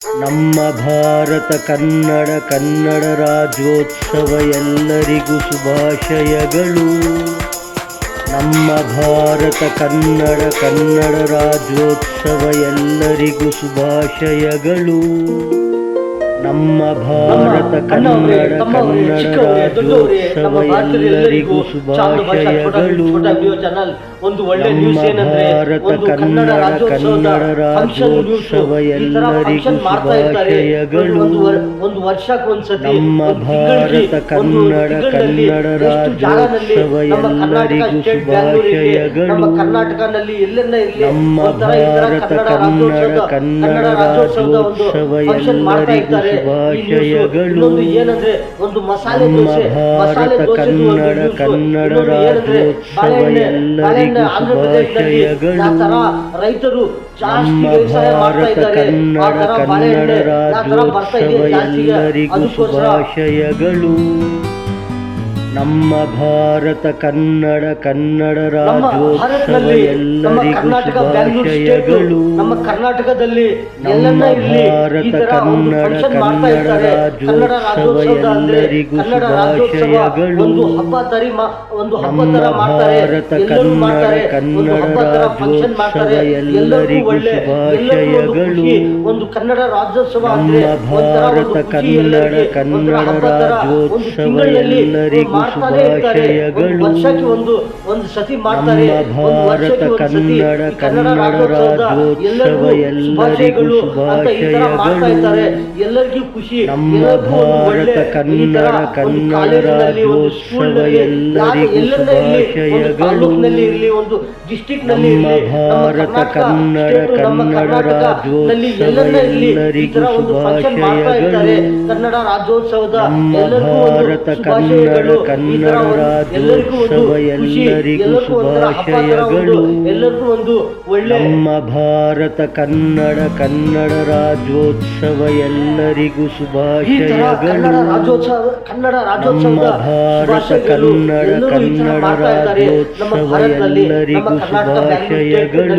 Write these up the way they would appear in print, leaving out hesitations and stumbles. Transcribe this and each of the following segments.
ನಮ್ಮ ಭಾರತ ಕನ್ನಡ ಕನ್ನಡ ರಾಜ್ಯೋತ್ಸವ ಎಲ್ಲರಿಗೂ ಶುಭಾಶಯಗಳು. ನಮ್ಮ ಭಾರತ ಕನ್ನಡ ಕನ್ನಡ ರಾಜ್ಯೋತ್ಸವ ಎಲ್ಲರಿಗೂ ಶುಭಾಶಯಗಳು. ನಮ್ಮ ಭಾರತ ಕನ್ನಡ ಕನ್ನಡ ರಾಜ್ಯೋತ್ಸವ ಎಲ್ಲರಿಗೂ ಶುಭಾಶಯಗಳು. ಒಂದು ಒಳ್ಳೆ ನ್ಯೂಸ್ ಏನಂದ್ರೆ ಭಾರತ ಕನ್ನಡ ಕನ್ನಡ ರಾಜ್ಯೋತ್ಸವ ಎಲ್ಲರಿಗೂ ಶುಭಾಶಯಗಳು. ಒಂದು ವರ್ಷಕ್ಕೊಂದ್ಸತಿ ನಮ್ಮ ಭಾರತ ಕನ್ನಡ ಕನ್ನಡ ರಾಜ್ಯೋತ್ಸವ ಎಲ್ಲರಿಗೂ ಶುಭಾಶಯಗಳು. ನಮ್ಮ ಕರ್ನಾಟಕದಲ್ಲಿ ಎಲ್ಲೆಲ್ಲ ಇರಲಿ ನಮ್ಮ ಭಾರತ ಕನ್ನಡ ಕನ್ನಡ ರಾಜ್ಯೋತ್ಸವ ಎಲ್ಲರಿಗೂ ಶುಭಾಶಯಗಳು. ಏನಂದ್ರೆ ಒಂದು ಮಸಾಲೆ ದೋಸೆ, ಭಾರತ ಕನ್ನಡ ಕನ್ನಡ ರಾಜ್ಯೋತ್ಸವ ಎಲ್ಲರಿಗೂ ಶುಭಾಶಯಗಳು. ರೈತರು ನಮ್ಮ ಭಾರತ ಕನ್ನಡ ಕನ್ನಡ ರಾಜ್ಯೋತ್ಸವ ಎಲ್ಲರಿಗೂ ಶುಭಾಶಯಗಳು. ನಮ್ಮ ಭಾರತ ಕನ್ನಡ ಕನ್ನಡ ರಾಜ್ಯೋತ್ಸವ ಎಲ್ಲರಿಗೂ ಶುಭಾಶಯಗಳು. ನಮ್ಮ ಕರ್ನಾಟಕದಲ್ಲಿ ನಮ್ಮ ಭಾರತ ಕನ್ನಡ ಕನ್ನಡ ರಾಜ್ಯೋತ್ಸವ ಎಲ್ಲರಿಗೂ ಶುಭಾಶಯಗಳು. ನಮ್ಮ ಭಾರತ ಕನ್ನಡ ಕನ್ನಡ ರಾಜ್ಯೋತ್ಸವ ಎಲ್ಲರಿಗೂ ಶುಭಾಶಯಗಳು. ಒಂದು ಕನ್ನಡ ರಾಜ್ಯೋತ್ಸವ ನಮ್ಮ ಭಾರತ ಕನ್ನಡ ಕನ್ನಡ ರಾಜ್ಯೋತ್ಸವ ಎಲ್ಲರಿಗೂ ಶುಭಾಶಯಗಳು. ಒಂದು ಸತಿ ಮಾಡ್ತಾರೆ. ನಮ್ಮ ಭಾರತ ಕನ್ನಡ ಕನ್ನಡ ರಾಜ್ಯೋತ್ಸವ ಎಲ್ಲರಿಗೂ ಶುಭಾಶಯಗಳು. ಎಲ್ಲರಿಗೂ ಖುಷಿ. ನಮ್ಮ ಭಾರತ ಕನ್ನಡ ಕನ್ನಡ ರಾಜ್ಯೋತ್ಸವ ಎಲ್ಲರಿಗೂ ಶುಭಾಶಯಗಳು. ಒಂದು ಡಿಸ್ಟ್ರಿಕ್ಟ್ ನಲ್ಲಿ ನಮ್ಮ ಭಾರತ ಕನ್ನಡ ಕನ್ನಡ ರಾಜ್ಯೋತ್ಸವ ಎಲ್ಲರಿಗೂ ಶುಭಾಶಯಗಳು. ಕನ್ನಡ ರಾಜ್ಯೋತ್ಸವದ ನಮ್ಮ ಭಾರತ ಕನ್ನಡ ಕನ್ನಡ ರಾಜ್ಯೋತ್ಸವ ಎಲ್ಲರಿಗೂ ಶುಭಾಶಯಗಳು. ಎಲ್ಲರಿಗೂ ಒಂದು ಒಳ್ಳೆ ನಮ್ಮ ಭಾರತ ಕನ್ನಡ ಕನ್ನಡ ರಾಜ್ಯೋತ್ಸವ ಎಲ್ಲರಿಗೂ ಶುಭಾಶಯಗಳು. ಕನ್ನಡ ನಮ್ಮ ಭಾರತ ಕನ್ನಡ ಕನ್ನಡ ರಾಜ್ಯೋತ್ಸವ ಎಲ್ಲರಿಗೂ ಶುಭಾಶಯಗಳು.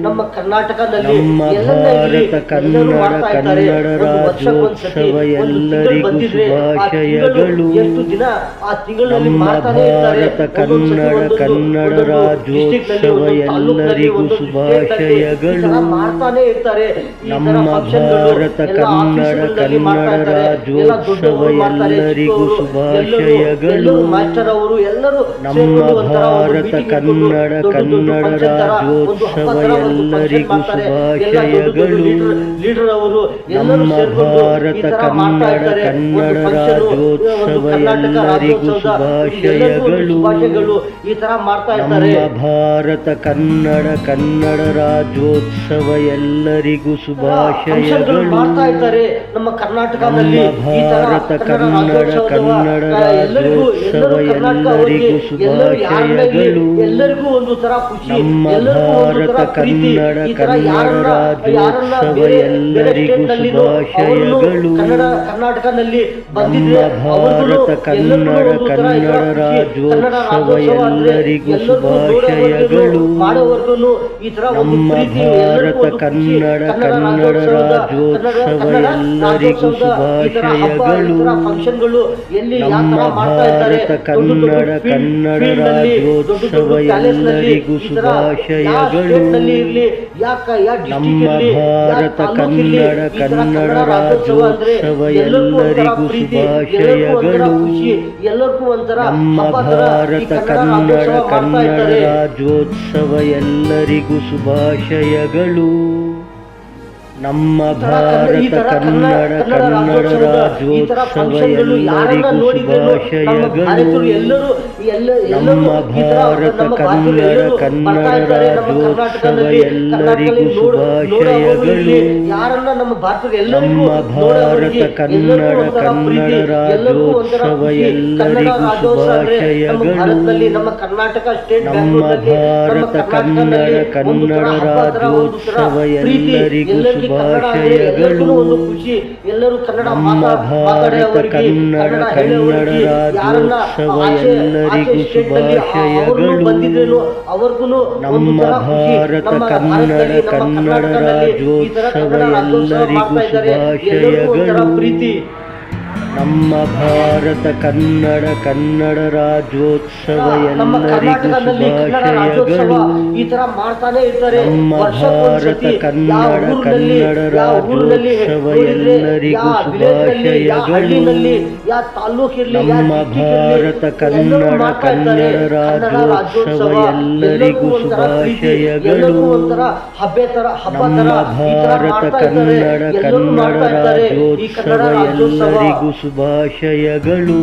ನಮ್ಮ ಕರ್ನಾಟಕದಲ್ಲಿ ನಮ್ಮ ಭಾರತ ಕನ್ನಡ ಕನ್ನಡ ರಾಜ್ಯೋತ್ಸವ ಎಲ್ಲರಿಗೂ ಶುಭಾಶಯಗಳು. ಎಷ್ಟು ದಿನ ಆ ತಿಂಗಳಲ್ಲಿ ನಮ್ಮ ಭಾರತ ಕನ್ನಡ ಕನ್ನಡ ರಾಜ್ಯೋತ್ಸವ ಎಲ್ಲರಿಗೂ ಶುಭಾಶಯಗಳು. ಮಾಡ್ತಾನೆ ಇರ್ತಾರೆ. ನಮ್ಮ ಭಾರತ ಕನ್ನಡ ಕನ್ನಡ ರಾಜ್ಯೋತ್ಸವ ಎಲ್ಲರಿಗೂ ಶುಭಾಶಯಗಳು. ಮಾಸ್ಟರ್ ಅವರು ಎಲ್ಲರೂ ನಮ್ಮ ಭಾರತ ಕನ್ನಡ ಕನ್ನಡ ರಾಜ್ಯೋತ್ಸವ ಎಲ್ಲರಿಗೂ ಶುಭಾಶಯಗಳು. ಲೀಡರ್ ಅವರು ನಮ್ಮ ಭಾರತ ಕನ್ನಡ ಕನ್ನಡ ರಾಜ್ಯೋತ್ಸವ ಎಲ್ಲರಿಗೂ ಶುಭಾಶಯಗಳು. ಈ ತರ ಮಾಡ್ತಾ ಇರ್ತಾರೆ. ನಮ್ಮ ಭಾರತ ಕನ್ನಡ ಕನ್ನಡ ರಾಜ್ಯೋತ್ಸವ ಎಲ್ಲರಿಗೂ ಶುಭಾಶಯಗಳು. ಮಾಡ್ತಾ ಇರ್ತಾರೆ. ನಮ್ಮ ಕರ್ನಾಟಕದಲ್ಲಿ ಭಾರತ ಕನ್ನಡ ಕನ್ನಡ ರಾಜ್ಯೋತ್ಸವ ಎಲ್ಲರಿಗೂ ಶುಭಾಶಯಗಳು. ಎಲ್ಲರಿಗೂ ಒಂದು ತರ ಖುಷಿ. ನಮ್ಮ ಭಾರತ ಕನ್ನಡ ಕನ್ನಡ ರಾಜ್ಯೋತ್ಸವ ಎಲ್ಲರಿಗೂ ಶುಭಾಶಯಗಳು. ಕರ್ನಾಟಕದಲ್ಲಿ ನಮ್ಮ ಭಾರತ ಕನ್ನಡ ಕನ್ನಡ ರಾಜ್ಯೋತ್ಸವ ಎಲ್ಲರಿಗೂ ಶುಭಾಶಯಗಳು. ಮಾಡುವವರೆಗೂ ಈ ತರ ನಮ್ಮ ಭಾರತ ಕನ್ನಡ ಕನ್ನಡ ರಾಜ್ಯೋತ್ಸವ ಎಲ್ಲರಿಗೂ ಶುಭಾಶಯಗಳು. ಫಂಕ್ಷನ್ಗಳು ಎಲ್ಲಿ ನಮ್ಮ ಭಾರತ ಕನ್ನಡ ಕನ್ನಡ ರಾಜ್ಯೋತ್ಸವ ಎಲ್ಲರಿಗೂ ಶುಭಾಶಯಗಳು. ನಮ್ಮ ಭಾರತ ಕನ್ನಡ ಕನ್ನಡ ರಾಜ್ಯೋತ್ಸವ ಎಲ್ಲರಿಗೂ ಶುಭಾಶಯಗಳು. ಎಲ್ಲರಿಗೂ ಒಂಥರ ನಮ್ಮ ಭಾರತ ಕನ್ನಡ ಕನ್ನಡ ರಾಜ್ಯೋತ್ಸವ ಎಲ್ಲರಿಗೂ ಶುಭಾಶಯಗಳು. ನಮ್ಮ ಭಾರತ ಕನ್ನಡ ಕನ್ನಡ ರಾಜ್ಯೋತ್ಸವ ಎಲ್ಲರಿಗೂ ಶುಭಾಶಯಗಳು. ನಮ್ಮ ಭಾರತ ಕನ್ನಡ ಕನ್ನಡ ರಾಜ್ಯೋತ್ಸವ ಎಲ್ಲರಿಗೂ ಶುಭಾಶಯಗಳು. ನಮ್ಮ ನಮ್ಮ ಭಾರತ ಕನ್ನಡ ಕನ್ನಡ ರಾಜ್ಯೋತ್ಸವ ಎಲ್ಲರಿಗೂ ಶುಭಾಶಯಗಳು. ನಮ್ಮ ಕರ್ನಾಟಕ ಸ್ಟೇಟ್ ನಮ್ಮ ಭಾರತ ಕನ್ನಡ ಕನ್ನಡ ರಾಜ್ಯೋತ್ಸವ ಎಲ್ಲರಿಗೂ ಕನ್ನಡ ಅಂದ್ರೆ ಎಲ್ಲರಿಗೂ ಒಂದು ಖುಷಿ. ಎಲ್ಲರೂ ಕನ್ನಡ ನಮ್ಮ ಭಾರತ ಕನ್ನಡ ಕನ್ನಡ ರಾಜ್ಯೋತ್ಸವ ಎಲ್ಲರಿಗೂ ಶುಭಾಶಯಗಳು. ಬಂದಿದ್ರೇನು ಅವ್ರಿಗೂ ನಮ್ಮ ಭಾರತ ಕನ್ನಡ ಕನ್ನಡ ರಾಜ್ಯೋತ್ಸವ ಎಲ್ಲರಿಗೂ ಶುಭಾಶಯಗಳು. ಪ್ರೀತಿ. ನಮ್ಮ ಭಾರತ ಕನ್ನಡ ಕನ್ನಡ ರಾಜ್ಯೋತ್ಸವ ನಮ್ಮ ಎಲ್ಲರಿಗೂ ಕರ್ನಾಟಕದಲ್ಲಿ ಕನ್ನಡ ರಾಜ್ಯೋತ್ಸವ ಶುಭಾಶಯಗಳು. ಈ ತರ ಮಾಡ್ತಾನೆ ಇರ್ತಾರೆ. ನಮ್ಮ ಭಾರತ ಕನ್ನಡ ಕನ್ನಡ ರಾಜ್ಯೋತ್ಸವ ಎಲ್ಲರಿಗೂ ಶುಭಾಶಯಗಳು. ಹಳ್ಳಿನಲ್ಲಿ ಯಾ ತಾಲೂಕಿರ್ಲಿ ನಮ್ಮ ಭಾರತ ಕನ್ನಡ ಕನ್ನಡ ರಾಜ್ಯೋತ್ಸವ ಎಲ್ಲರಿಗೂ ಶುಭಾಶಯಗಳು. ಒಂಥರ ಹಬ್ಬ ತರ ನಮ್ಮ ಭಾರತ ಕನ್ನಡ ಕನ್ನಡ ರಾಜ್ಯೋತ್ಸವ ಎಲ್ಲರಿಗೂ ಶುಭಾಶಯಗಳು.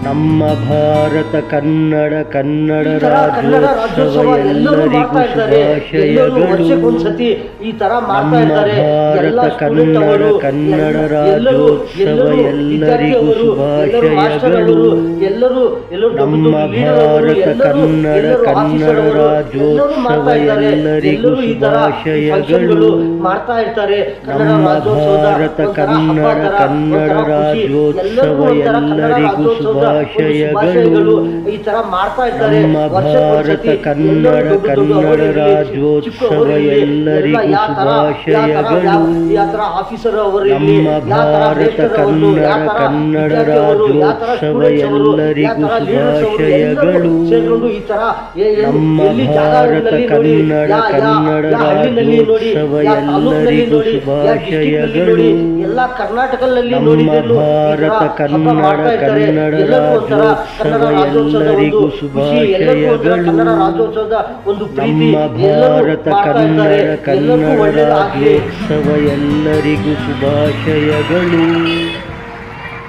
ನಮ್ಮ ಭಾರತ ಕನ್ನಡ ಕನ್ನಡ ರಾಜ್ಯೋತ್ಸವ ಎಲ್ಲರಿಗೂ ಶುಭಾಶಯಗಳು. ವರ್ಷಕ್ಕೊಂದ್ಸತಿ ಈ ತರ ಮಾಡ್ತಾ ನಮ್ಮ ಇರ್ತಾರೆ. ಭಾರತ ಕನ್ನಡ ಕನ್ನಡ ರಾಜ್ಯೋತ್ಸವ ಎಲ್ಲರಿಗೂ ಶುಭಾಶಯಗಳು. ನಮ್ಮ ಭಾರತ ಕನ್ನಡ ಕನ್ನಡ ರಾಜ್ಯೋತ್ಸವ ಎಲ್ಲರಿಗೂ ಶುಭಾಶಯಗಳು. ಮಾಡ್ತಾ ಇರ್ತಾರೆ. ನಮ್ಮ ಭಾರತ ಕನ್ನಡ ಕನ್ನಡ ರಾಜ್ಯೋತ್ಸವ ಎಲ್ಲರಿಗೂ ಶುಭಾಶಯಗಳು. ಈ ತರ ಮಾಡ್ತಾ ಇರ್ತಾರೆ. ನಮ್ಮ ಭಾರತ ಕನ್ನಡ ಕನ್ನಡ ರಾಜ್ಯೋತ್ಸವ ಎಲ್ಲರಿಗೂ ಶುಭಾಶಯಗಳು. ಆಫೀಸರ್ ನಮ್ಮ ಭಾರತ ಕನ್ನಡ ಕನ್ನಡ ರಾಜ್ಯೋತ್ಸವ ಎಲ್ಲರಿಗೂ ಶುಭಾಶಯಗಳು. ಈ ತರ ನಮ್ಮ ಭಾರತ ಕನ್ನಡ ಕನ್ನಡ ರಾಜ್ಯೋತ್ಸವ ಎಲ್ಲರಿಗೂ ಶುಭಾಶಯಗಳು. ಎಲ್ಲ ಕರ್ನಾಟಕದಲ್ಲಿ ನಮ್ಮ ಭಾರತ ಕನ್ನಡ ಕನ್ನಡ ರಾಜ್ಯೋತ್ಸವ ಎಲ್ಲರಿಗೂ ಶುಭಾಶಯಗಳು. ಕನ್ನಡ ರಾಜ್ಯೋತ್ಸವದ ಒಂದು ಪ್ರೀತಿ. ನಮ್ಮ ಭಾರತ ಕನ್ನಡ ಕನ್ನಡ ರಾಜ್ಯೋತ್ಸವ ಎಲ್ಲರಿಗೂ ಶುಭಾಶಯಗಳು.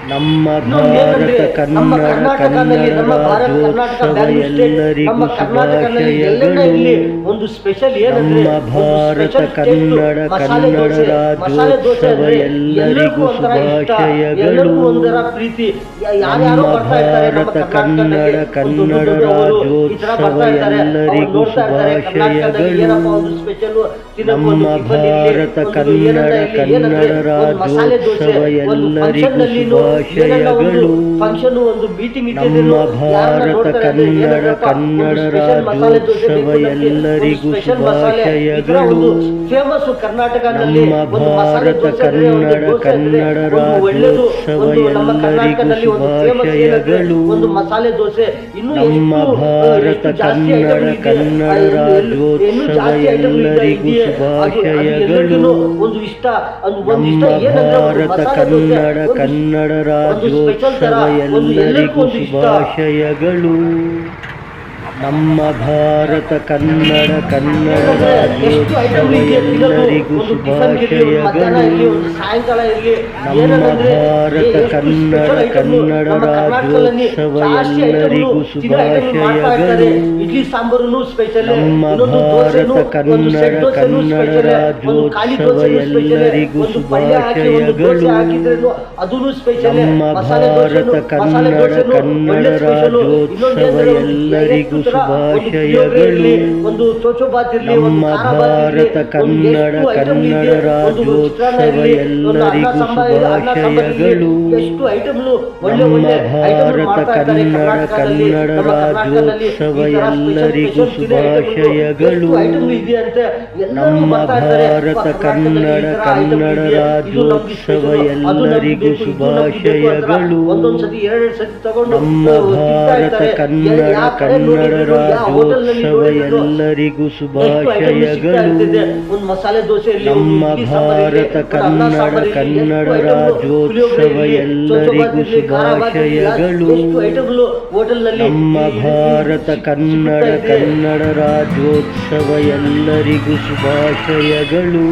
ನಮ್ಮ ಭಾರತ ಕನ್ನಡ ಕನ್ನಡ ರಾಜ್ಯೋತ್ಸವ ಎಲ್ಲರಿಗೂ ಶುಭಾಶಯಗಳು. ಒಂದು ಸ್ಪೆಷಲ್ ನಮ್ಮ ಭಾರತ ಕನ್ನಡ ಕನ್ನಡ ರಾಜ್ಯೋತ್ಸವ ಎಲ್ಲರಿಗೂ ಶುಭಾಶಯಗಳು. ಒಂದರ ಪ್ರೀತಿ. ನಮ್ಮ ಭಾರತ ಕನ್ನಡ ಕನ್ನಡ ರಾಜ್ಯೋತ್ಸವ ಎಲ್ಲರಿಗೂ ಶುಭಾಶಯಗಳು. ನಮ್ಮ ಭಾರತ ಕನ್ನಡ ಕನ್ನಡ ರಾಜ್ಯೋತ್ಸವ ಎಲ್ಲರಿಗೂ ಶುಭಾಶಯಗಳು. ಫಂಕ್ಷನ್ ಒಂದು ಮೀಟಿಂಗ್ ನಮ್ಮ ಭಾರತ ಕನ್ನಡ ಕನ್ನಡ ರಾಜ್ಯೋತ್ಸವ ಎಲ್ಲರಿಗೂ ಶುಭಾಶಯಗಳು. ಫೇಮಸ್ ಕರ್ನಾಟಕದಲ್ಲಿ ನಮ್ಮ ಭಾರತ ಕನ್ನಡ ಕನ್ನಡ ರಾಜ್ಯೋತ್ಸವ ಎಲ್ಲರಿಗೂ ಶುಭಾಶಯಗಳು. ಒಂದು ಮಸಾಲೆ ದೋಸೆ. ಇನ್ನು ನಮ್ಮ ಭಾರತ ಕನ್ನಡ ಕನ್ನಡ ರಾಜ್ಯೋತ್ಸವ ಎಲ್ಲರಿಗೂ ಶುಭಾಶಯಗಳು. ಒಂದು ಇಷ್ಟ ನಮ್ಮ ಭಾರತ ಕನ್ನಡ ಕನ್ನಡ ರಾಜ್ಯೋತ್ಸವ ಎಲ್ಲರಿಗೂ ಶುಭಾಶಯಗಳು. ನಮ್ಮ ಭಾರತ ಕನ್ನಡ ಕನ್ನಡ ರಾಜ್ಯೋತ್ಸವ ಎಲ್ಲರಿಗೂ ಶುಭಾಶಯಗಳು. ಸಾಯಂಕಾಲ ಇರಲಿ. ನಮ್ಮ ಭಾರತ ಕನ್ನಡ ಕನ್ನಡ ರಾಜ್ಯೋತ್ಸವ ಎಲ್ಲರಿಗೂ ಶುಭಾಶಯಗಳು. ಇಡ್ಲಿ ಸಾಂಬಾರು ಸ್ಪೆಷಲ್. ನಮ್ಮ ಭಾರತ ಕನ್ನಡ ಕನ್ನಡ ರಾಜ್ಯೋತ್ಸವ ಎಲ್ಲರಿಗೂ ಶುಭಾಶಯಗಳು. ಅದೂ ಸ್ಪೆಷಲ್. ನಮ್ಮ ಭಾರತ ಕನ್ನಡ ಕನ್ನಡ ರಾಜ್ಯೋತ್ಸವ ಎಲ್ಲರಿಗೂ ಶುಭಾಶಯಗಳು. ಒಂದು ಚೋಚೋಬಾತ್ ಇರಲಿ. ನಮ್ಮ ಭಾರತ ಕನ್ನಡ ಕನ್ನಡ ರಾಜ್ಯೋತ್ಸವ ಎಲ್ಲರಿಗೂ ಶುಭಾಶಯಗಳು. ಎಷ್ಟು ಐಟಮ್ಗಳು ನಮ್ಮ ಭಾರತ ಕನ್ನಡ ಕನ್ನಡ ರಾಜ್ಯೋತ್ಸವ ಎಲ್ಲರಿಗೂ ಶುಭಾಶಯಗಳು. ನಮ್ಮ ಭಾರತ ಕನ್ನಡ ಕನ್ನಡ ರಾಜ್ಯೋತ್ಸವ ಎಲ್ಲರಿಗೂ ಶುಭಾಶಯಗಳು. ಒಂದೊಂದ್ಸತಿ ಎರಡು ಸತಿ ತಗೊಂಡು ನಮ್ಮ ಭಾರತ ಕನ್ನಡ ಕನ್ನಡ ರಾಜ್ಯೋತ್ಸವ ಎಲ್ಲರಿಗೂ ಶುಭಾಶಯಗಳು. ಒಂದು ಮಸಾಲೆ ದೋಸೆ. ನಮ್ಮ ಭಾರತ ಕನ್ನಡ ಕನ್ನಡ ರಾಜ್ಯೋತ್ಸವ ಎಲ್ಲರಿಗೂ ಶುಭಾಶಯಗಳು. ನಮ್ಮ ಭಾರತ ಕನ್ನಡ ಕನ್ನಡ ರಾಜ್ಯೋತ್ಸವ ಎಲ್ಲರಿಗೂ ಶುಭಾಶಯಗಳು.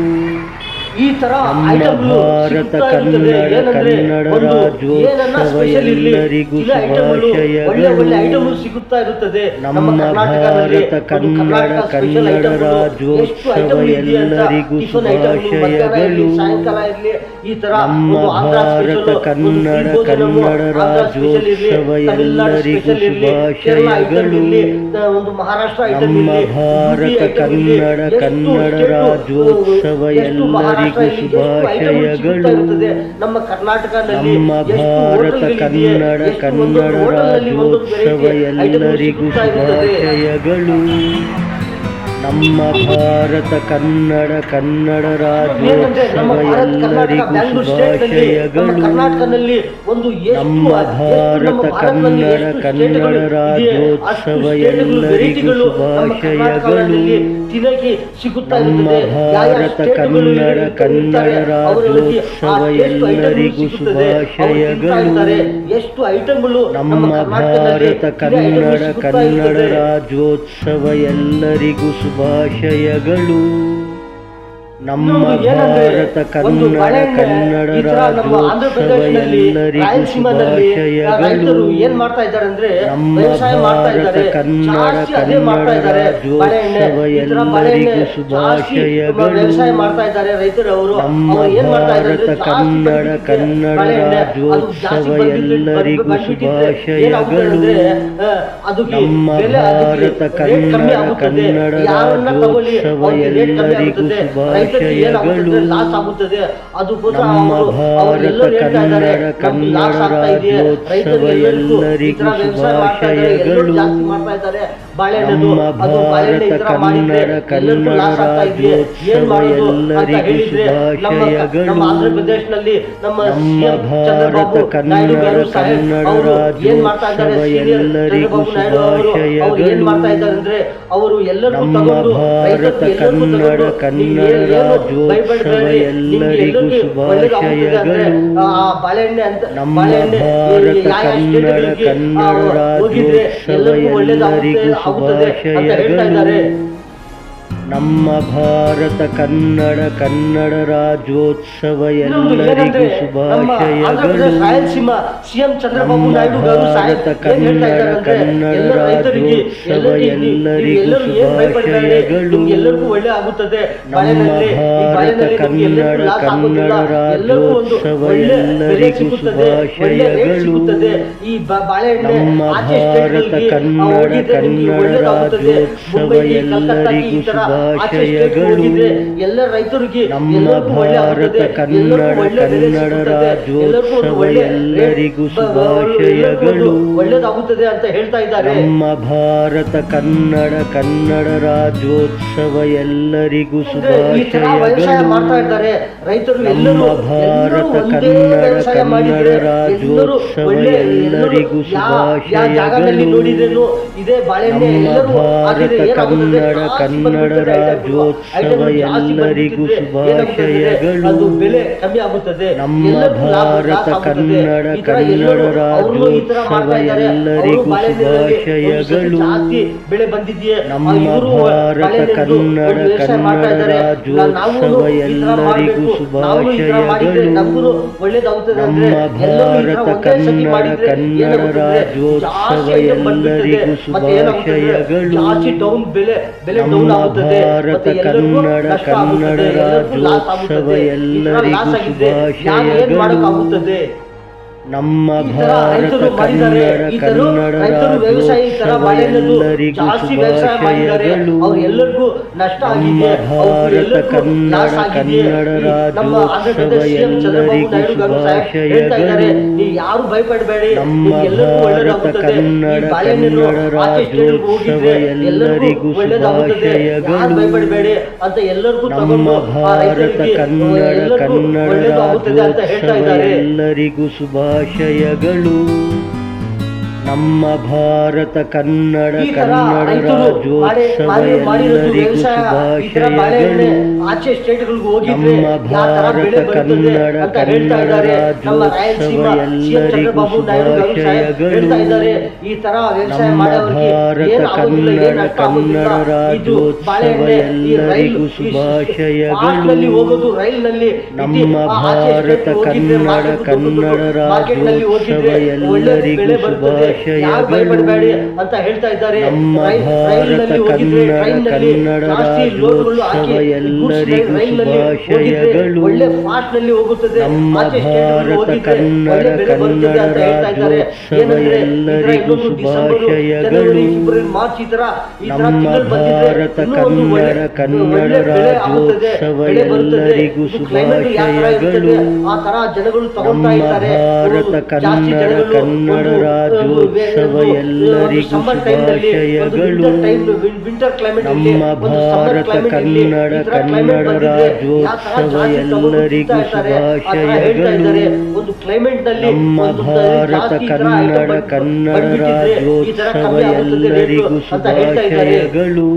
ಈ ತರ ನಮ್ಮ ಐಟಮ್ಗಳು ಭಾರತ ಸಿಗ್ತಾ ಇರ್ತದೆ. ಏನಂದ್ರೆ ಕನ್ನಡ ಒಂದು ರಾಜ್ಯೋತ್ಸವ ಏನನ್ನ ಸ್ಪೆಷಲ್ ಇರ್ಲಿ, ಎಲ್ಲರಿಗೂ ಇಲ್ಲ ಐಟಮ್ಗಳು ಶುಭಾಶಯಗಳು. ಒಳ್ಳೆ ಒಳ್ಳೆ ಐಟಮ್ಗಳು ಸಿಗುತ್ತಾ ಇರುತ್ತದೆ. ನಮ್ಮ ಕರ್ನಾಟಕದಲ್ಲಿ ಭಾರತ ಒಂದು ಕರ್ನಾಟಕ ಸ್ಪೆಷಲ್ ಕನ್ನಡ ಐಟಮ್ಗಳು ರಾಜ್ಯೋತ್ಸವ ಎಷ್ಟು ಐಟಮ್ ಇದೆ ಅಂತ ಎಲ್ಲರಿಗೂ ಟಿಫನ್ ಐಟಮ್ಗಳು ಮಧ್ಯಾಹ್ನ ಇರ್ಲಿ, ಶುಭಾಶಯಗಳು. ಸಾಯಂಕಾಲ ಇರ್ಲಿ, ಈ ತರ ನಮ್ಮ ಒಂದು ಆಂಧ್ರ ಭಾರತ ಸ್ಪೆಷಲ್, ಕನ್ನಡ ಆಂಧ್ರ ಸ್ಪೆಷಲ್ ಇರ್ಲಿ, ರಾಜ್ಯೋತ್ಸವ ತಮಿಳ್ನಾಡು ಎಲ್ಲರಿಗೂ ಸ್ಪೆಷಲ್ ಇರ್ಲಿ, ಕೇರಳ ಐಟಮ್ ಶುಭಾಶಯಗಳು. ಇರ್ಲಿ, ಒಂದು ಮಹಾರಾಷ್ಟ್ರ ಐಟಮ್ ನಮ್ಮ ಇರ್ಲಿ, ಭಾರತ ಉಡುಪಿ ಐಟಮ್ ಇರ್ಲಿ, ಕನ್ನಡ ಎಷ್ಟು ಕನ್ನಡ ಸ್ಟೇಟು, ರಾಜ್ಯೋತ್ಸವ ಎಷ್ಟು ಮಹಾರಾಷ್ಟ್ರ ಎಲ್ಲರಿಗೂ ಇರ್ಲಿ, ಎಷ್ಟು ಐಟಮ್ಗಳು ಸಿಗ್ತಾ ಶುಭಾಶಯಗಳು. ಇರ್ತದೆ. ನಮ್ಮ ಕರ್ನಾಟಕದಲ್ಲಿ ನಮ್ಮ ಎಷ್ಟು ಭಾರತ ಹೋಟೆಲ್ಗಳಿದೆ, ಕನ್ನಡ ಎಷ್ಟು ಕನ್ನಡ ಒಂದೊಂದು ಹೋಟೆಲ್ನಲ್ಲಿ ಒಂದೊಂದು ರಾಜ್ಯೋತ್ಸವ ವೆರೈಟಿ ಐಟಮ್ಗಳು ಎಲ್ಲರಿಗೂ ಸಿಗ್ತಾ ಇರ್ತದೆ. ಶುಭಾಶಯಗಳು. ನಮ್ಮ ಭಾರತ ಕನ್ನಡ ಕನ್ನಡ ಏನಂದ್ರೆ ನಮ್ಮ ರಾಜ್ಯೋತ್ಸವ ಭಾರತ ಕರ್ನಾಟಕ ಎಲ್ಲರಿಗೂ ಬ್ಯಾಂಗ್ಳೂರ್ ಸ್ಟೇಟ್ ನಲ್ಲಿ ನಮ್ಮ ಶುಭಾಶಯಗಳು. ಕರ್ನಾಟಕದಲ್ಲಿ ಒಂದು ನಮ್ಮ ಭಾರತ ಕನ್ನಡ ಕನ್ನಡ ರಾಜ್ಯೋತ್ಸವ ಎಲ್ಲರಿಗೂ ಶುಭಾಶಯಗಳು. ತಿನ್ನಕ್ಕೆ ಸಿಗುತ್ತಾ ನಮ್ಮ ಇರುತ್ತದೆ. ಯಾವ ಯಾವ ಭಾರತ ಸ್ಟೇಟ್ಗಳು ಕನ್ನಡ ಕನ್ನಡ ಅವರಲ್ಲಿ ಆ ರಾಜ್ಯೋತ್ಸವ ಎಷ್ಟು ಐಟಮ್ಗಳು ಎಲ್ಲರಿಗೂ ಸಿಗುತ್ತದೆ, ಅವರು ತಿಂತಾ ಶುಭಾಶಯಗಳು. ಇರ್ತಾರೆ. ಎಷ್ಟು ಐಟಮ್ಗಳು ನಮ್ಮ ಕರ್ನಾಟಕದಲ್ಲಿ ಭಾರತ ಇದೇ ಐಟಮ್ಗಳು ಕನ್ನಡ ಸಿಗುತ್ತಾ ಕನ್ನಡ ಇರ್ತದೆ. ರಾಜ್ಯೋತ್ಸವ ಎಲ್ಲರಿಗೂ ಶುಭಾಶಯಗಳು. ನಮ್ಮ ಏನಂದ್ರೆ ಭಾರತ ಒಂದು ಕನ್ನಡ ಬಾಳೆಹಣ್ಣೆ ಕನ್ನಡ ಈ ತರ ನಮ್ಮ ಆಂಧ್ರ ರಾಜ್ಯೋತ್ಸವ ಪ್ರದೇಶದಲ್ಲಿ ಎಲ್ಲರಿಗೂ ರಾಯಲಸೀಮಾದಲ್ಲಿ ಶುಭಾಶಯಗಳು. ರೈತರು ಏನ್ ಮಾಡ್ತಾ ಇದ್ದಾರೆ ಅಂದ್ರೆ ನಮ್ಮ ವ್ಯವಸಾಯ ಮಾಡ್ತಾ ಭಾರತ ಇದ್ದಾರೆ, ಕನ್ನಡ ಜಾಸ್ತಿ ಅದೇ ಮಾಡ್ತಾ ಕನ್ನಡ ಇದ್ದಾರೆ. ಬಾಳೆಹಣ್ಣೆ ರಾಜ್ಯೋತ್ಸವ ಈ ತರ ಬಾಳೆಹಣ್ಣೆ ಎಲ್ಲರಿಗೂ ಜಾಸ್ತಿ ಶುಭಾಶಯಗಳು. ವ್ಯವಸಾಯ ಮಾಡ್ತಾ ಇದ್ದಾರೆ ರೈತರು. ಅವರು ನಮ್ಮ ಏನ್ ಮಾಡ್ತಾ ಇದ್ದಾರೆ ಅಂದ್ರೆ ಭಾರತ ಜಾಸ್ತಿ ಕನ್ನಡ ಬಂದ್ಬಿಟ್ಟಿದೆ ಕನ್ನಡ ಬಾಳೆಹಣ್ಣೆ, ಅದು ರಾಜ್ಯೋತ್ಸವ ಜಾಸ್ತಿ ಎಲ್ಲರಿಗೂ ಬಂದ್ಬಿಟ್ಟಿದ್ರೆ ಶುಭಾಶಯಗಳು. ಏನಾಗುತ್ತೆ ಅಂದ್ರೆ ಅದಕ್ಕೆ ನಮ್ಮ ಬೆಲೆ ಭಾರತ ಅದಕ್ಕೆ ರೇಟ್ ಕಮ್ಮಿ ಕನ್ನಡ ಆಗುತ್ತದೆ. ಕನ್ನಡ ಯಾರನ್ನ ತಗೊಳ್ಳಿ ರಾಜ್ಯೋತ್ಸವ ಅವ್ರಿಗೆ ರೇಟ್ ಕಮ್ಮಿ ಎಲ್ಲರಿಗೂ ಆಗುತ್ತದೆ. ರೈತರಿಗೆ ಏನಾಗುತ್ತದೆ ಶುಭಾಶಯಗಳು. ಲಾಸ್ ಆಗುತ್ತದೆ. ಅದಕ್ಕೋಸ್ಕರ ನಮ್ಮ ಅವರೆಲ್ಲರೂ ಭಾರತ ಹೇಳ್ತಾ ಇದ್ದಾರೆ ಕನ್ನಡ ನಮ್ಗೆ ಲಾಸ್ ಕನ್ನಡ ಆಗ್ತಾ ಇದೆ. ರೈತರು ಎಲ್ಲರಿಗೂ ಈ ತರ ಎಲ್ಲರಿಗೂ ವ್ಯವಸಾಯ ಮಾಡ್ತಾ ಇದ್ದಾರೆ, ಎಲ್ಲರೂ ಶುಭಾಶಯಗಳು. ಜಾಸ್ತಿ ಮಾಡ್ತಾ ಇದ್ದಾರೆ ಬಾಳೆಹಣ್ಣು. ನಮ್ಮ ಅದು ಬಾಳೆಹಣ್ಣು ಈ ತರ ಭಾರತ ಮಾಡಿದ್ರೆ ಕನ್ನಡ ಎಲ್ಲರಿಗೂ ಲಾಸ್ ಆಗ್ತಾ ಇದೆ. ಏನ್ ರಾಜ್ಯೋತ್ಸವ ಮಾಡೋದು ಅಂತ ಎಲ್ಲರಿಗೂ ಹೇಳಿದ್ರೆ ಶುಭಾಶಯಗಳು. ನಮ್ಮ ಆಂಧ್ರ ಪ್ರದೇಶನಲ್ಲಿ ನಮ್ಮ ನಮ್ಮ CM ಚಂದ್ರಬಾಬು ಭಾರತ ನಾಯ್ಡು ಕನ್ನಡ garu ಸಾಹೇಬ್ ಕನ್ನಡ ಅವರು ಏನ್ ಮಾಡ್ತಾ ಇದ್ದಾರೆ, ರಾಜ್ಯೋತ್ಸವ ಸೀನಿಯರ್ ಎಲ್ಲರಿಗೂ ಚಂದ್ರಬಾಬು ನಾಯ್ಡು ಅವರು ಏನ್ ಶುಭಾಶಯಗಳು. ಮಾಡ್ತಾ ಇದ್ದಾರೆ ಅಂದ್ರೆ ಅವರು ಎಲ್ಲರಿಗೂ ನಮ್ಮ ತಗೊಂಡು ಭಾರತ ಕನ್ನಡ ಕನ್ನಡ ರಾಜ್ಯೋತ್ಸವ ಎಲ್ಲರಿಗೂ ಶುಭಾಶಯಗಳು. ಬಾಳೆಹಣ್ಣೆ ಅಂತ ನಮ್ಮ ಬಾಳೆಹಣ್ಣೆ ಭಾರತ ಯಾವ ಕನ್ನಡ ಸ್ಟೇಟ್ಗಳಿಗೆ ಕನ್ನಡ ಹೋಗಿದ್ರೆ ರಾಜ್ಯೋತ್ಸವ ಎಲ್ಲರಿಗೂ ಒಳ್ಳೇದಾಗುತ್ತೆ ಎಲ್ಲರಿಗೂ ಅಂತ ಹೇಳ್ತಾ ಇದ್ದಾರೆ. ನಮ್ಮ ಭಾರತ ಕನ್ನಡ ಕನ್ನಡ ರಾಜ್ಯೋತ್ಸವ ಇನ್ನೊಂದು ಎಲ್ಲರಿಗೂ ಏನಂದ್ರೆ ನಮ್ಮ ಆಂಧ್ರ ಪ್ರದೇಶ ಶುಭಾಶಯಗಳು. ರಾಯಲಸೀಮ CM ಚಂದ್ರಬಾಬು ನಮ್ಮ ನಾಯ್ಡು garu ಸಾಹೇಬ್ ಭಾರತ ಏನ್ ಹೇಳ್ತಾ ಇದ್ದಾರೆ ಅಂದ್ರೆ ಕನ್ನಡ ಎಲ್ಲ ರೈತರಿಗೆ ರಾಜ್ಯೋತ್ಸವ ಎಲ್ಲರಿಗೂ ಎಲ್ಲರೂ ಏನ್ ಭಯಪಡಬೇಡಿ, ಶುಭಾಶಯಗಳು. ನಿಮ್ಗೆ ಎಲ್ಲರಿಗೂ ಒಳ್ಳೆ ಆಗುತ್ತದೆ. ನಮ್ಮ ಬಾಳೆಹಣ್ಣಲ್ಲಿ ಈ ಭಾರತ ಬಾಳೆಹಣ್ಣಲ್ಲಿ ನಿಮ್ಗೆ ಎಲ್ಲರಿಗೂ ಕನ್ನಡ ಲಾಸ್ ಕನ್ನಡ ಆಗೋದಿಲ್ಲ. ಎಲ್ಲರಿಗೂ ಒಂದು ರಾಜ್ಯೋತ್ಸವ ಒಳ್ಳೆ ಬೆಲೆ ಎಲ್ಲರಿಗೂ ಸಿಗುತ್ತದೆ, ಒಳ್ಳೆ ರೇಟ್ ಶುಭಾಶಯಗಳು. ಸಿಗುತ್ತದೆ. ಈ ಬಾಳೆಹಣ್ಣೆ ನಮ್ಮ ಆಚೆ ಭಾರತ ಸ್ಟೇಟ್ಗಳಿಗೆ ಕನ್ನಡ ಹೋಗಿದ್ರೆ ನಿಮ್ಗೆ ಕನ್ನಡ ಒಳ್ಳೇದಾಗುತ್ತದೆ. ರಾಜ್ಯೋತ್ಸವ ಮುಂಬೈಗೆ, ಕಲ್ಕತ್ತಾಗೆ ಈ ತರ ಆಚೆ ಸ್ಟೇಟ್ ಶುಭಾಶಯಗಳು. ಹೋಗಿದ್ರೆ ಎಲ್ಲ ರೈತರಿಗೆ ನಮ್ಮ ಎಲ್ಲರಿಗೂ ಒಳ್ಳೆ ಭಾರತ ಆಗುತ್ತದೆ. ಕನ್ನಡ ಎಲ್ಲರಿಗೂ ಒಳ್ಳೆ ಬೆಲೆ ಕನ್ನಡ ಸಿಗುತ್ತದೆ. ಎಲ್ಲರಿಗೂ ಒಂದು ರಾಜ್ಯೋತ್ಸವ ಒಳ್ಳೆ ಎಲ್ಲರಿಗೂ ರೇಟ್ ಶುಭಾಶಯಗಳು. ಒಳ್ಳೇದಾಗುತ್ತದೆ ಅಂತ ಹೇಳ್ತಾ ಇದ್ದಾರೆ. ನಮ್ಮ ಭಾರತ ಕನ್ನಡ ಕನ್ನಡ ರಾಜ್ಯೋತ್ಸವ ಎಲ್ಲರಿಗೂ ಈ ತರ ವ್ಯವಸಾಯ ಮಾಡ್ತಾ ಶುಭಾಶಯಗಳು. ಇದ್ದಾರೆ ರೈತರು. ನಮ್ಮ ಎಲ್ಲರೂ ಭಾರತ ಒಂದೇ ಕನ್ನಡ ವ್ಯವಸಾಯ ಮಾಡಿದ್ರೆ ಕನ್ನಡ ಎಲ್ಲರೂ ರಾಜ್ಯೋತ್ಸವ ಒಳ್ಳೆ ಎಲ್ಲರಿಗೂ ಯಾವ ಜಾಗದಲ್ಲಿ ಶುಭಾಶಯಗಳು. ನೋಡಿದ್ರೇನು ಇದೇ ಬಾಳೆಹಣ್ಣೆ ನಮ್ಮ ಎಲ್ಲರೂ ಭಾರತ ಹಾಕಿದ್ರೆ ಏನಾಗುತ್ತದೆ, ಕನ್ನಡ ಜಾಸ್ತಿ ಕನ್ನಡ ಬಂದ್ಬಿಡ್ತದೆ ರಾಜ್ಯೋತ್ಸವ ಐಟಮ್ಗಳು ಜಾಸ್ತಿ ಎಲ್ಲರಿಗೂ ಬಂದ್ಬಿಟ್ಟಿದ್ರೆ ಏನಾಗುತ್ತದೆ, ಶುಭಾಶಯಗಳು. ಅದು ಬೆಲೆ ಕಮ್ಮಿ ಆಗುತ್ತದೆ. ನಮ್ಮ ಎಲ್ಲರಿಗೂ ಲಾಭ ಭಾರತ ಆಗುತ್ತದೆ. ಕನ್ನಡ ಈ ತರ ಕನ್ನಡ ಎಲ್ಲರೂ ಅವ್ರು ಈ ತರ ರಾಜ್ಯೋತ್ಸವ ಮಾಡ್ತಾ ಇದ್ದಾರೆ. ಅವರು ಎಲ್ಲರಿಗೂ ಬಾಳೆಹಣ್ಣಿನಲ್ಲಿ ಒಂದು ಸತಿ ಶುಭಾಶಯಗಳು. ಜಾಸ್ತಿ ಬೆಳೆ ಬಂದಿದೆಯೇ, ನಮ್ಮ ಇವರು ಭಾರತ ಬಾಳೆಹಣ್ಣು ಕನ್ನಡ ವ್ಯವಸಾಯ ಮಾಡ್ತಾ ಕನ್ನಡ ಇದ್ದಾರೆ. ನಾವು ರಾಜ್ಯೋತ್ಸವ ಈ ತರ ಎಲ್ಲರಿಗೂ ಮಾಡ್ಬೇಕು, ನಾವು ಈ ತರ ಮಾಡಿದ್ರೆ ಶುಭಾಶಯಗಳು. ನಮಗೂ ಒಳ್ಳೇದಾಗುತ್ತದೆ ಅಂದ್ರೆ ನಮ್ಮ ಎಲ್ಲರೂ ಈ ತರ ಭಾರತ ಒಂದೇ ಸತಿ ಕನ್ನಡ ಮಾಡಿದ್ರೆ ಕನ್ನಡ ಏನಾಗುತ್ತದೆ, ರಾಜ್ಯೋತ್ಸವ ಜಾಸ್ತಿ ಐಟಮ್ ಬಂದ್ಬಿಡ್ತದೆ. ಎಲ್ಲರಿಗೂ ಮತ್ತೆ ಏನಾಗುತ್ತದೆ, ಶುಭಾಶಯಗಳು. ಜಾಸ್ತಿ ಡೌನ್ ಬೆಲೆ ನಮ್ಮ ಡೌನ್ ಆಗುತ್ತದೆ. ಭಾರತ ಮತ್ತೆ ಎಲ್ಲರಿಗೂ ಕನ್ನಡ ನಷ್ಟ ಕನ್ನಡ ಆಗುತ್ತದೆ, ಎಲ್ಲರಿಗೂ ಲಾಸ್ ರಾಜ್ಯೋತ್ಸವ ಆಗುತ್ತದೆ. ಈ ತರ ಎಲ್ಲರಿಗೂ ಲಾಸ್ ಆಗಿದ್ರೆ ಯಾರು ಏನ್ ಶುಭಾಶಯಗಳು. ಮಾಡೋಕ್ಕಾಗುತ್ತದೆ? ನಮ್ಮ ಈ ತರ ಭಾರತ ರೈತರು ಮಾಡಿದ್ದಾರೆ. ಕನ್ನಡ ಈ ತರ ಕನ್ನಡ ರೈತರು ವ್ಯವಸಾಯ ಈ ತರ ರಾಜ್ಯೋತ್ಸವ ಬಾಳೆಹಣ್ಣು ಎಲ್ಲರಿಗೂ ಜಾಸ್ತಿ ವ್ಯವಸಾಯ ಮಾಡಿದ್ದಾರೆ. ಶುಭಾಶಯಗಳು. ಅವ್ರು ಎಲ್ಲರಿಗೂ ನಷ್ಟ ಆಗಿದೆ, ನಮ್ಮ ಅವ್ರು ಎಲ್ಲರಿಗೂ ಭಾರತ ಲಾಸ್ ಆಗಿದೆ. ಕನ್ನಡ ಈ ನಮ್ಮ ಆಂಧ್ರ ಪ್ರದೇಶ ರಾಜ್ಯೋತ್ಸವ CM ಚಂದ್ರಬಾಬು ನಾಯ್ಡು garu ಸಾಹೇಬ್ ಹೇಳ್ತಾ ಇದ್ದಾರೆ, ಶುಭಾಶಯಗಳು. ನೀವು ಯಾರು ಭಯಪಡಬೇಡಿ, ನಮ್ಮ ನಿಮ್ಗೆ ಎಲ್ಲರಿಗೂ ಭಾರತ ಒಳ್ಳೇದಾಗುತ್ತದೆ. ಈ ಕನ್ನಡ ಬಾಳೆಹಣ್ಣು ಕನ್ನಡ ಆಚೆ ಸ್ಟೇಟ್ಗೆ ಹೋಗಿದ್ರೆ ರಾಜ್ಯೋತ್ಸವ ಎಲ್ಲರಿಗೂ ಎಲ್ಲರಿಗೂ ಒಳ್ಳೇದಾಗುತ್ತದೆ. ಶುಭಾಶಯಗಳು. ಯಾರು ಭಯಪಡಬೇಡಿ ಅಂತ ಎಲ್ಲರಿಗೂ ನಮ್ಮ ತಗೊಂಡು ಆ ಭಾರತ ರೈತರಿಗೆ ಕನ್ನಡ ಎಲ್ಲರಿಗೂ ಕನ್ನಡ ಒಳ್ಳೇದಾಗುತ್ತದೆ ಅಂತ ಹೇಳ್ತಾ ರಾಜ್ಯೋತ್ಸವ ಇದ್ದಾರೆ. ಎಲ್ಲರಿಗೂ ಶುಭಾಶಯಗಳು. ನಮ್ಮ ಭಾರತ ಕನ್ನಡ ಈ ತರ ಕನ್ನಡ ರೈತರು ರಾಜ್ಯೋತ್ಸವ ಮಾಡಿರೋದು ಎಲ್ಲರಿಗೂ ವ್ಯವಸಾಯ ಈ ತರ ಬಾಳೆಹಣ್ಣೆ ಶುಭಾಶಯಗಳು. ಆಚೆ ಸ್ಟೇಟ್ಗಳಿಗೆ ಹೋಗಿದ್ರೆ ನಮ್ಮ ಯಾವ ತರ ಬೆಳೆ ಭಾರತ ಬರ್ತದೆ ಕನ್ನಡ ಅಂತ ಹೇಳ್ತಾ ಕನ್ನಡ ಇದ್ದಾರೆ. ನಮ್ಮ ರಾಜ್ಯೋತ್ಸವ ರಾಯಲಸೀಮಾ ಸಿಎಂ ಚಂದ್ರಬಾಬು ನಾಯ್ಡು ಅವರು ಶುಭಾಶಯಗಳು. ಹೇಳ್ತಾ ಇದ್ದಾರೆ ಈ ತರ ವ್ಯವಸಾಯ ನಮ್ಮ ಮಾಡೋರಿಗೆ ಭಾರತ ಏನು ಆಗೋದಿಲ್ಲ, ಏನು ಕನ್ನಡ ನಷ್ಟ ಆಗೋದಿಲ್ಲ. ಕನ್ನಡ ಇದು ರಾಜ್ಯೋತ್ಸವ ಬಾಳೆಹಣ್ಣೆ ಈ ರೈಲು ಎಲ್ಲರಿಗೂ ಶುಭಾಶಯಗಳು. ನಲ್ಲಿ ಹೋಗೋದು ರೈಲ್ನಲ್ಲಿ ನಮ್ಮ ಭಾರತ ಕನ್ನಡ ಕನ್ನಡ ರಾಜ್ಯೋತ್ಸವ ಎಲ್ಲರಿಗೂ ಶುಭಾಶಯಗಳು. ಅಂತ ಹೇಳ್ತಾ ಇದ್ದಾರೆ. ನಮ್ಮ ಭಾರತ ಕನ್ನಡ ಕನ್ನಡ ರಾಜ್ಯೋತ್ಸವ ಎಲ್ಲರಿಗೂ ಶುಭಾಶಯಗಳು. ಒಳ್ಳೆ ಫಾಸ್ಟ್ ನಲ್ಲಿ ಹೋಗುತ್ತದೆ. ನಮ್ಮ ಆಚೆ ಸ್ಟೇಟ್ಗಳಿಗೆ ಭಾರತ ಹೋಗಿದ್ರೆ ಕನ್ನಡ ಒಳ್ಳೆ ಬೆಲೆ ಬರ್ತದೆ ಅಂತ ಹೇಳ್ತಾ ಇದ್ದಾರೆ. ರಾಜ್ಯೋತ್ಸವ ಏನಂದ್ರೆ ಎಲ್ಲರಿಗೂ ಇನ್ನೊಂದು ಡಿಸೆಂಬರ್, ಶುಭಾಶಯಗಳು. ಜನವರಿ, ಫೆಬ್ರವರಿ, ಮಾರ್ಚ್ ಈ ತರ ನಮ್ಮ ತಿಂಗಳು ಬಂದಿದ್ರೆ ಭಾರತ ಇನ್ನೂ ಒಂದು ಕನ್ನಡ ಕನ್ನಡ ಒಳ್ಳೆ ಬೆಳೆ ಆಗುತ್ತದೆ, ರಾಜ್ಯೋತ್ಸವ ಬೆಳೆ ಬರುತ್ತದೆ. ಎಲ್ಲರಿಗೂ ಇದು climate ಯಾವ ತರ ಇರ್ತದೆ, ಶುಭಾಶಯಗಳು. ಆ ತರ ಜನಗಳು ತಗೊಳ್ತಾ ನಮ್ಮ ಇದ್ದಾರೆ. ಭಾರತ ಜಾಸ್ತಿ ಕನ್ನಡ ಜನಗಳು ಕನ್ನಡ ರಾಜ್ಯೋತ್ಸವ ಎಲ್ಲರಿಗೂ ಶುಭಾಶಯಗಳು. ವಿಂಟರ್ ಕ್ಲೈಮೇಟ್ ನಮ್ಮ ಭಾರತ ಕನ್ನಡ ಕನ್ನಡ ರಾಜ್ಯೋತ್ಸವ ಎಲ್ಲರಿಗೂ ಶುಭಾಶಯಗಳು. ಒಂದು ಕ್ಲೈಮೇಟ್ ನಲ್ಲಿ ನಮ್ಮ ಭಾರತ ಕನ್ನಡ ಕನ್ನಡ ರಾಜ್ಯೋತ್ಸವ ಎಲ್ಲರಿಗೂ ಶುಭಾಶಯಗಳು.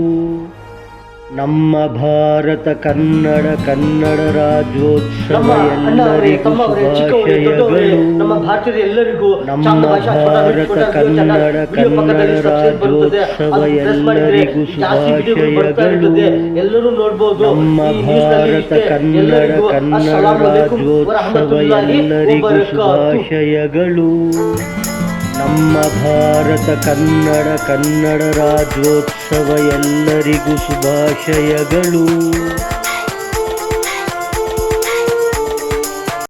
ನಮ್ಮ ಭಾರತ ಕನ್ನಡ ಕನ್ನಡ ರಾಜ್ಯೋತ್ಸವ ಎಲ್ಲರಿಗೂ ಶುಭಾಶಯಗಳು. ನಮ್ಮ ಭಾರತೀಯರು ಎಲ್ಲರಿಗೂ ನಮ್ಮ ಭಾರತ ಕನ್ನಡ ಕನ್ನಡ ರಾಜ್ಯೋತ್ಸವ ಎಲ್ಲರಿಗೂ ಶುಭಾಶಯಗಳು. ಎಲ್ಲರೂ ನೋಡಬಹುದು. ನಮ್ಮ ಭಾರತ ಕನ್ನಡ ಕನ್ನಡ ರಾಜ್ಯೋತ್ಸವ ಎಲ್ಲರಿಗೂ ಶುಭಾಶಯಗಳು. ನಮ್ಮ ಭಾರತ ಕನ್ನಡ ಕನ್ನಡ ರಾಜ್ಯೋತ್ಸವ ಎಲ್ಲರಿಗೂ ಶುಭಾಶಯಗಳು.